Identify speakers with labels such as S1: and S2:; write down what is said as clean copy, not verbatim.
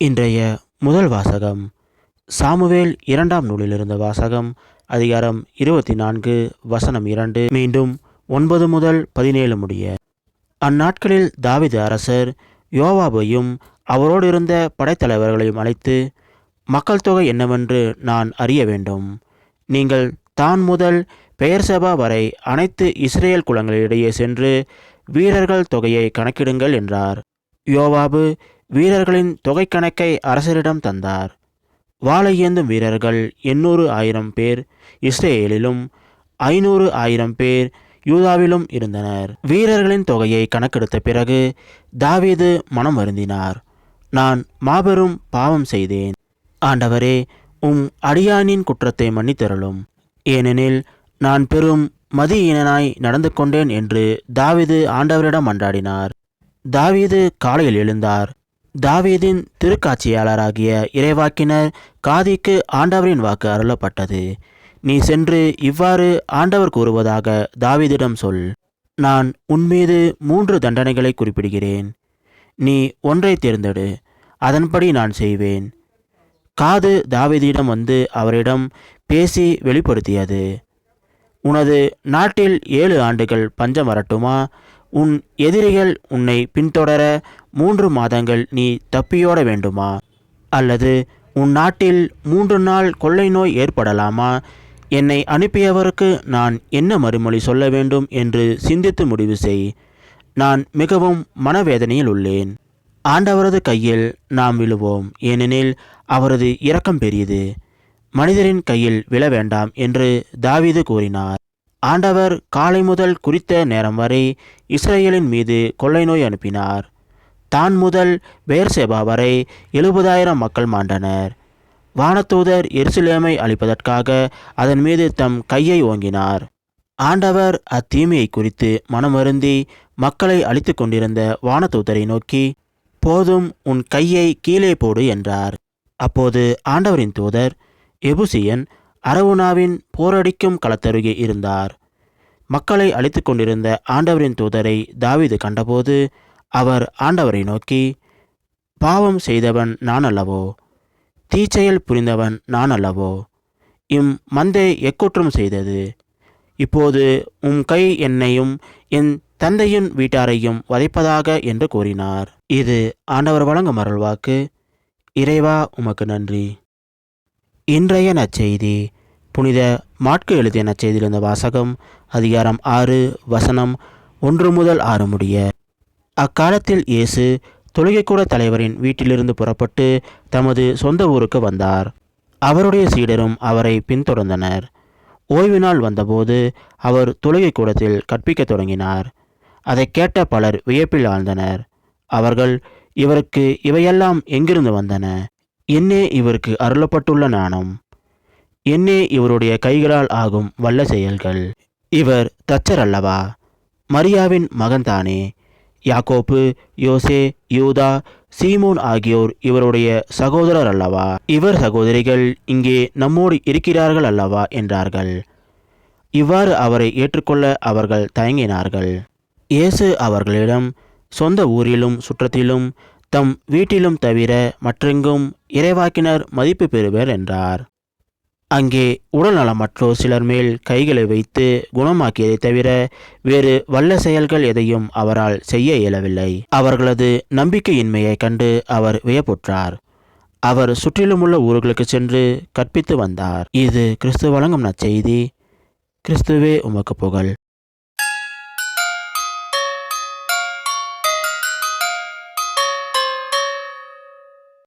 S1: இன்றைய முதல் வாசகம் சாமுவேல் 2ஆம் நூலிலிருந்த வாசகம். அதிகாரம் 24 வசனம் 2 மீண்டும் 9 முதல் 17 முடிய. அந்நாட்களில் தாவீது அரசர் யோவாபையும் அவரோடு இருந்த படைத்தலைவர்களையும் அழைத்து, மக்கள் தொகை என்னவென்று நான் அறிய வேண்டும். நீங்கள் தான் முதல் பெயர்செபா வரை அனைத்து இஸ்ரேல் குலங்களிடையே சென்று வீரர்கள் தொகையை கணக்கிடுங்கள் என்றார். யோவாபு வீரர்களின் தொகை கணக்கை அரசரிடம் தந்தார். வாளை ஏந்தும் வீரர்கள் 800,000 பேர் இஸ்ரேலிலும் 500,000 பேர் யூதாவிலும் இருந்தனர். வீரர்களின் தொகையை கணக்கெடுத்த பிறகு தாவீது மனம் வருந்தினார். நான் மாபெரும் பாவம் செய்தேன். ஆண்டவரே, அடியானின் குற்றத்தை மன்னித்தருளும். ஏனெனில் நான் பெரும் மதியீனனாய் நடந்து கொண்டேன் என்று தாவீது ஆண்டவரிடம் மன்றாடினார். தாவீது காலையில் எழுந்தார். தாவீதின் திருக்காட்சியாளராகிய இறைவாக்கினர் காதிக்கு ஆண்டவரின் வாக்கு அருளப்பட்டது. நீ சென்று இவ்வாறு ஆண்டவர் கூறுவதாக தாவீதிடம் சொல். நான் உன்மீது 3 தண்டனைகளை குறிப்பிடுகிறேன். நீ ஒன்றை தேர்ந்தெடு, அதன்படி நான் செய்வேன். காது தாவீதிடம் வந்து அவரிடம் பேசி வெளிப்படுத்தியது. உனது நாட்டில் 7 ஆண்டுகள் பஞ்சம் வரட்டுமா? உன் எதிரிகள் உன்னை பின்தொடர 3 மாதங்கள் நீ தப்பியோட வேண்டுமா? அல்லது உன் நாட்டில் 3 நாள் கொள்ளை நோய் ஏற்படலாமா? என்னை அனுப்பியவருக்கு நான் என்ன மறுமொழி சொல்ல வேண்டும் என்று சிந்தித்து முடிவு செய். நான் மிகவும் மனவேதனையில் உள்ளேன். ஆண்டவரது கையில் நாம் விழுவோம், ஏனெனில் அவரது இரக்கம் பெரியது. மனிதரின் கையில் விழ வேண்டாம் என்று தாவீது கூறினார். ஆண்டவர் காலை முதல் குறித்த நேரம் வரை இஸ்ரேலின் மீது கொள்ளை நோய் அனுப்பினார். தான் முதல் பெயர்செபா வரை 70,000 மக்கள் மாண்டனர். வானதூதர் எருசலேமை அழிப்பதற்காக அதன் மீது தம் கையை ஓங்கினார். ஆண்டவர் அத்தீமையை குறித்து மனமருந்தி மக்களை அழித்து கொண்டிருந்த வானதூதரை நோக்கி, போதும், உன் கையை கீழே போடு என்றார். அப்போது ஆண்டவரின் தூதர் எபுசியன் அரவுனாவின் போரடிக்கும் களத்தருகே இருந்தார். மக்களை அழித்து கொண்டிருந்த ஆண்டவரின் தூதரை தாவீது கண்டபோது அவர் ஆண்டவரை நோக்கி, பாவம் செய்தவன் நான் அல்லவோ? தீச்செயல் புரிந்தவன் நான் அல்லவோ? மந்தை எக்குற்றம் செய்தது? இப்போது கை என்னையும் என் தந்தையின் வீட்டாரையும் வதைப்பதாக என்று கூறினார். இது ஆண்டவர் வழங்கும் அருள்வாக்கு. இறைவா, உமக்கு நன்றி. இன்றைய நற்செய்தி புனித மாற்கு எழுதிய நற்செய்தியிலிருந்த வாசகம். அதிகாரம் 6 வசனம் 1 முதல் 6 முடிய. அக்காலத்தில் இயேசு தொழுகைக்கூட தலைவரின் வீட்டிலிருந்து புறப்பட்டு தமது சொந்த ஊருக்கு வந்தார். அவருடைய சீடரும் அவரை பின்தொடர்ந்தனர். ஓய்வு நாள் வந்தபோது அவர் தொழுகைக்கூடத்தில் கற்பிக்க தொடங்கினார். அதை கேட்ட பலர் வியப்பில் ஆழ்ந்தனர். அவர்கள், இவருக்கு இவையெல்லாம் எங்கிருந்து வந்தன? என்னே இவருக்கு அருளப்பட்டுள்ள ஞானம்? என்னே இவருடைய கைகளால் ஆகும் வல்ல செயல்கள்? இவர் தச்சர் அல்லவா? மரியாவின் மகன்தானே? யாக்கோப்பு, யோசே, யூதா, சீமோன் ஆகியோர் இவருடைய சகோதரர் அல்லவா? இவர் சகோதரிகள் இங்கே நம்மோடு இருக்கிறார்கள் அல்லவா என்றார்கள். இவ்வாறு அவரை ஏற்றுக்கொள்ள அவர்கள் தயங்கினார்கள். இயேசு அவர்களிடம், சொந்த ஊரிலும் சுற்றத்திலும் தம் வீட்டிலும் தவிர மற்றெங்கும் இறைவாக்கினர் மதிப்பு பெறுவர் என்றார். அங்கே உடல் நலமற்றோர் சிலர் மேல் கைகளை வைத்து குணமாக்கியதை தவிர வேறு வல்ல செயல்கள் எதையும் அவரால் செய்ய இயலவில்லை. அவர்களது நம்பிக்கையின்மையை கண்டு அவர் வியப்புற்றார். அவர் சுற்றிலுமுள்ள ஊர்களுக்கு சென்று கற்பித்து வந்தார். இது கிறிஸ்து வழங்கும் நற்செய்தி. கிறிஸ்துவே உமக்கு புகழ்.